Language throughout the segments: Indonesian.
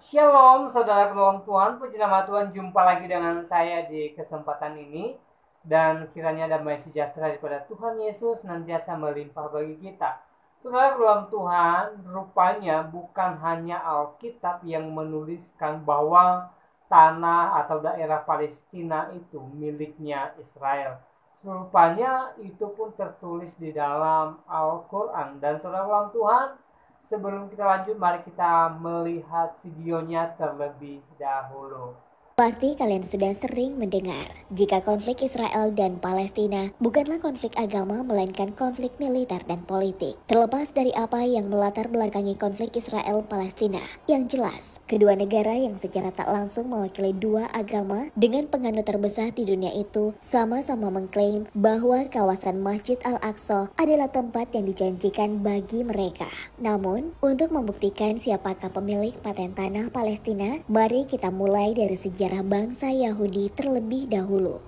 Shalom saudara penolong Tuhan, puji nama Tuhan, jumpa lagi dengan saya di kesempatan ini. Dan kiranya damai sejahtera daripada Tuhan Yesus senantiasa melimpah bagi kita. Saudara penolong Tuhan, rupanya bukan hanya Alkitab yang menuliskan bahwa tanah atau daerah Palestina itu miliknya Israel. Rupanya itu pun tertulis di dalam Al-Quran. Dan saudara penolong Tuhan, sebelum kita lanjut, mari kita melihat videonya terlebih dahulu. Pasti kalian sudah sering mendengar jika konflik Israel dan Palestina bukanlah konflik agama melainkan konflik militer dan politik. Terlepas dari apa yang melatar belakangi konflik Israel-Palestina, yang jelas kedua negara yang secara tak langsung mewakili dua agama dengan penganut terbesar di dunia itu sama-sama mengklaim bahwa kawasan Masjid Al-Aqsa adalah tempat yang dijanjikan bagi mereka. Namun, untuk membuktikan siapakah pemilik paten tanah Palestina, mari kita mulai dari sejarah bangsa Yahudi terlebih dahulu.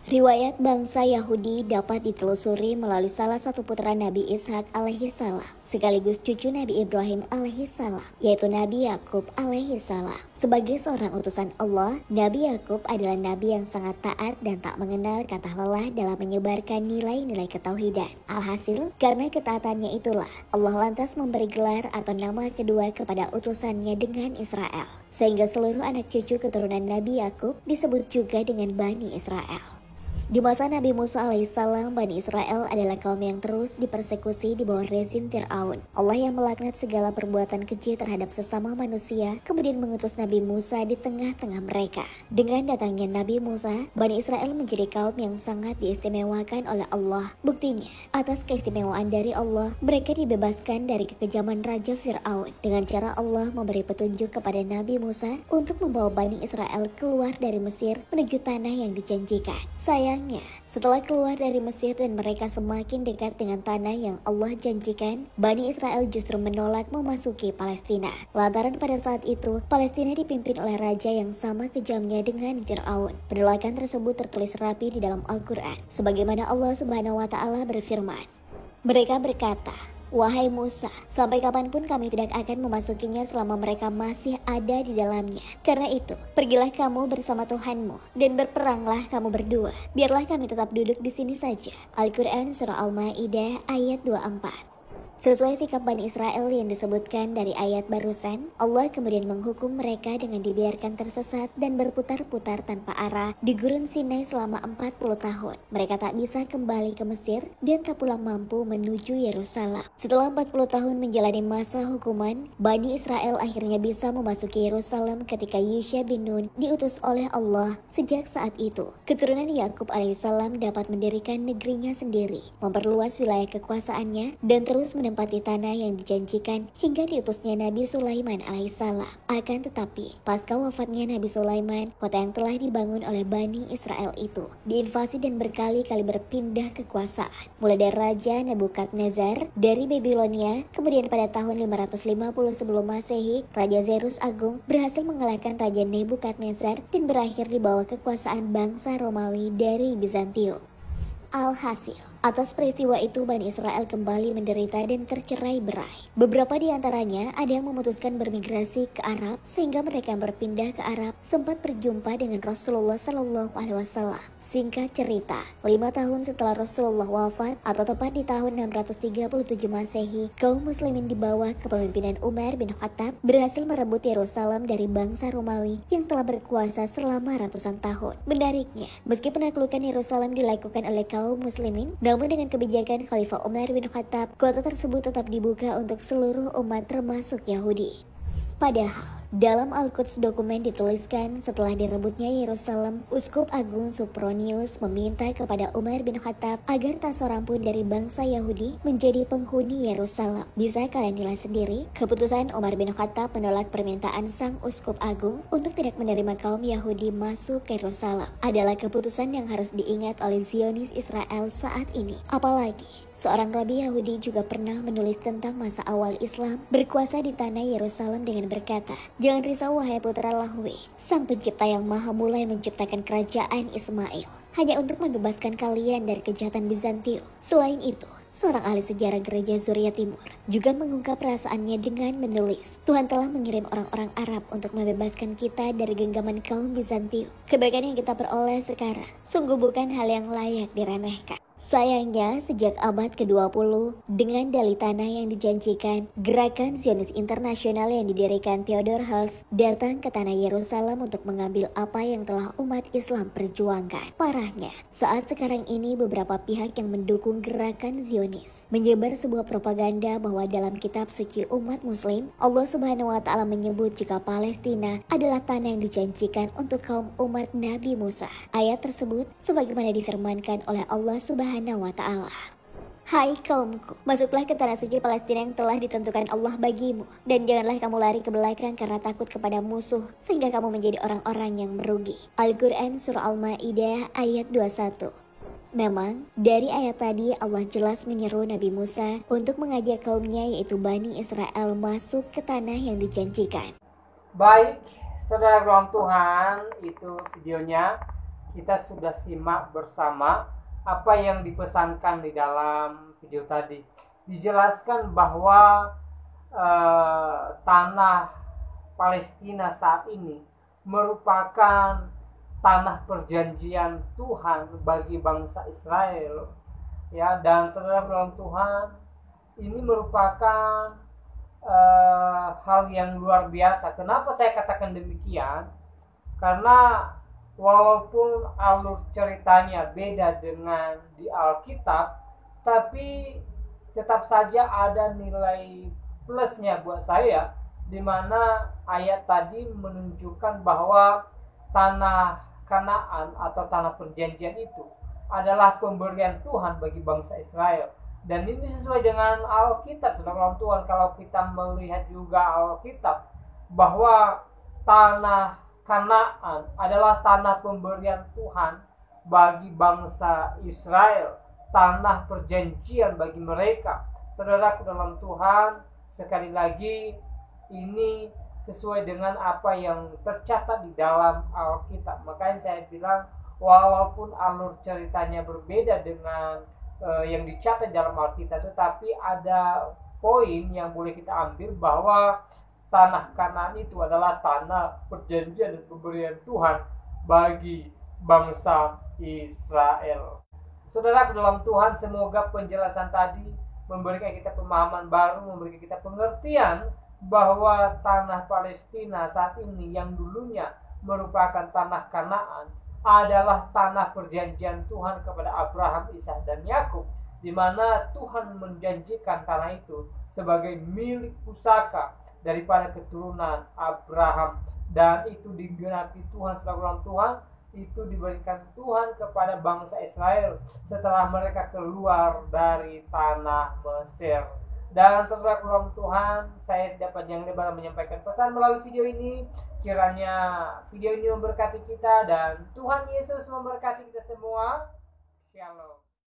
Riwayat bangsa Yahudi dapat ditelusuri melalui salah satu putra Nabi Ishak alaihissalam, sekaligus cucu Nabi Ibrahim alaihissalam, yaitu Nabi Yakub alaihissalam. Sebagai seorang utusan Allah, Nabi Yakub adalah nabi yang sangat taat dan tak mengenal kata lelah dalam menyebarkan nilai-nilai ketauhidan. Alhasil, karena ketaatannya itulah Allah lantas memberi gelar atau nama kedua kepada utusannya dengan Israel, sehingga seluruh anak cucu keturunan Nabi Yakub disebut juga dengan Bani Israel. Di masa Nabi Musa alaihissalam, Bani Israel adalah kaum yang terus dipersekusi di bawah rezim Fir'aun. Allah yang melaknat segala perbuatan keji terhadap sesama manusia, kemudian mengutus Nabi Musa di tengah-tengah mereka. Dengan datangnya Nabi Musa, Bani Israel menjadi kaum yang sangat diistimewakan oleh Allah. Buktinya, atas keistimewaan dari Allah, mereka dibebaskan dari kekejaman Raja Fir'aun dengan cara Allah memberi petunjuk kepada Nabi Musa untuk membawa Bani Israel keluar dari Mesir menuju tanah yang dijanjikan. Sayangnya, setelah keluar dari Mesir dan mereka semakin dekat dengan tanah yang Allah janjikan, Bani Israel justru menolak memasuki Palestina. Lantaran pada saat itu, Palestina dipimpin oleh raja yang sama kejamnya dengan Fir'aun. Penolakan tersebut tertulis rapi di dalam Al-Quran, sebagaimana Allah Subhanahu wa Ta'ala berfirman. Mereka berkata, "Wahai Musa, sampai kapanpun kami tidak akan memasukinya selama mereka masih ada di dalamnya. Karena itu, pergilah kamu bersama Tuhanmu dan berperanglah kamu berdua. Biarlah kami tetap duduk di sini saja." Al-Quran Surah Al-Ma'idah ayat 24. Sesuai sikap Bani Israel yang disebutkan dari ayat barusan, Allah kemudian menghukum mereka dengan dibiarkan tersesat dan berputar-putar tanpa arah di gurun Sinai selama 40 tahun. Mereka tak bisa kembali ke Mesir dan tak pula mampu menuju Yerusalem. Setelah 40 tahun menjalani masa hukuman, Bani Israel akhirnya bisa memasuki Yerusalem ketika Yusha bin Nun diutus oleh Allah. Sejak saat itu, keturunan Yakub alaihissalam dapat mendirikan negerinya sendiri, memperluas wilayah kekuasaannya, dan terus menempati tanah yang dijanjikan hingga diutusnya Nabi Sulaiman alaihissalam. Akan tetapi, pasca wafatnya Nabi Sulaiman, kota yang telah dibangun oleh Bani Israel itu diinvasi dan berkali-kali berpindah kekuasaan. Mulai dari Raja Nebukadnezar dari Babilonia, kemudian pada tahun 550 sebelum Masehi, Raja Zeus Agung berhasil mengalahkan Raja Nebukadnezar dan berakhir di bawah kekuasaan bangsa Romawi dari Bizantium. Alhasil, atas peristiwa itu Bani Israel kembali menderita dan tercerai berai. Beberapa di antaranya ada yang memutuskan bermigrasi ke Arab, sehingga mereka yang berpindah ke Arab sempat berjumpa dengan Rasulullah Sallallahu Alaihi Wasallam. Singkat cerita, 5 tahun setelah Rasulullah wafat, atau tepat di tahun 637 Masehi, kaum muslimin di bawah kepemimpinan Umar bin Khattab berhasil merebut Yerusalem dari bangsa Romawi yang telah berkuasa selama ratusan tahun. Menariknya, meski penaklukan Yerusalem dilakukan oleh kaum muslimin, namun dengan kebijakan Khalifah Umar bin Khattab, kota tersebut tetap dibuka untuk seluruh umat termasuk Yahudi. Padahal, dalam Al-Quds dokumen dituliskan setelah direbutnya Yerusalem, Uskup Agung Supronius meminta kepada Umar bin Khattab agar tak seorang pun dari bangsa Yahudi menjadi penghuni Yerusalem. Bisa kalian nilai sendiri, keputusan Umar bin Khattab menolak permintaan sang Uskup Agung untuk tidak menerima kaum Yahudi masuk ke Yerusalem adalah keputusan yang harus diingat oleh Zionis Israel saat ini. Apalagi, seorang rabi Yahudi juga pernah menulis tentang masa awal Islam berkuasa di tanah Yerusalem dengan berkata, "Jangan risau wahai putra Lahwi, sang pencipta yang maha mulai menciptakan kerajaan Ismail hanya untuk membebaskan kalian dari kejahatan Bizantium. Selain itu, seorang ahli sejarah gereja Zuria Timur, juga mengungkap perasaannya dengan menulis, Tuhan telah mengirim orang-orang Arab untuk membebaskan kita dari genggaman kaum Bizantium. Kebaikan yang kita peroleh sekarang sungguh bukan hal yang layak diremehkan. Sayangnya, sejak abad ke-20, dengan dalih tanah yang dijanjikan, gerakan Zionis internasional yang didirikan Theodor Herzl datang ke tanah Yerusalem untuk mengambil apa yang telah umat Islam perjuangkan. Parahnya, saat sekarang ini beberapa pihak yang mendukung gerakan Zionis menyebar sebuah propaganda bahwa dalam kitab suci umat muslim, Allah Subhanahu wa Ta'ala menyebut jika Palestina adalah tanah yang dijanjikan untuk kaum umat Nabi Musa. Ayat tersebut sebagaimana difirmankan oleh Allah Subhanahu wa Ta'ala. Hai kaumku, masuklah ke tanah suci Palestina yang telah ditentukan Allah bagimu, dan janganlah kamu lari ke belakang karena takut kepada musuh, sehingga kamu menjadi orang-orang yang merugi. Al-Quran Surah Al-Ma'idah ayat 21. Memang, dari ayat tadi Allah jelas menyeru Nabi Musa untuk mengajar kaumnya yaitu Bani Israel masuk ke tanah yang dijanjikan. Baik, saudara ruang Tuhan, itu videonya. Kita sudah simak bersama apa yang dipesankan di dalam video tadi. Dijelaskan bahwa tanah Palestina saat ini merupakan tanah perjanjian Tuhan bagi bangsa Israel. Ya, dan saudara dalam Tuhan, ini merupakan hal yang luar biasa. Kenapa saya katakan demikian? Karena walaupun alur ceritanya beda dengan di Alkitab, tapi tetap saja ada nilai plusnya buat saya, di mana ayat tadi menunjukkan bahwa tanah Kanaan atau tanah perjanjian itu adalah pemberian Tuhan bagi bangsa Israel. Dan ini sesuai dengan Alkitab, saudara Tuhan. Kalau kita melihat juga Alkitab, bahwa tanah Kanaan adalah tanah pemberian Tuhan bagi bangsa Israel, tanah perjanjian bagi mereka. Saudaraku dalam Tuhan, sekali lagi ini sesuai dengan apa yang tercatat di dalam Alkitab. Makanya saya bilang, walaupun alur ceritanya berbeda dengan yang dicatat dalam Alkitab, tetapi ada poin yang boleh kita ambil bahwa tanah Kanaan itu adalah tanah perjanjian dan pemberian Tuhan bagi bangsa Israel. Saudara dalam Tuhan, semoga penjelasan tadi memberikan kita pemahaman baru, memberikan kita pengertian bahwa tanah Palestina saat ini yang dulunya merupakan tanah Kanaan adalah tanah perjanjian Tuhan kepada Abraham, Ishak, dan Yakub, di mana Tuhan menjanjikan tanah itu sebagai milik pusaka daripada keturunan Abraham, dan itu digenapi Tuhan sebagai orang Tuhan. Itu diberikan Tuhan kepada bangsa Israel setelah mereka keluar dari tanah Mesir. Dan setelah keluar Tuhan, saya tidak panjang lebar menyampaikan pesan melalui video ini. Kiranya video ini memberkati kita dan Tuhan Yesus memberkati kita semua. Shalom.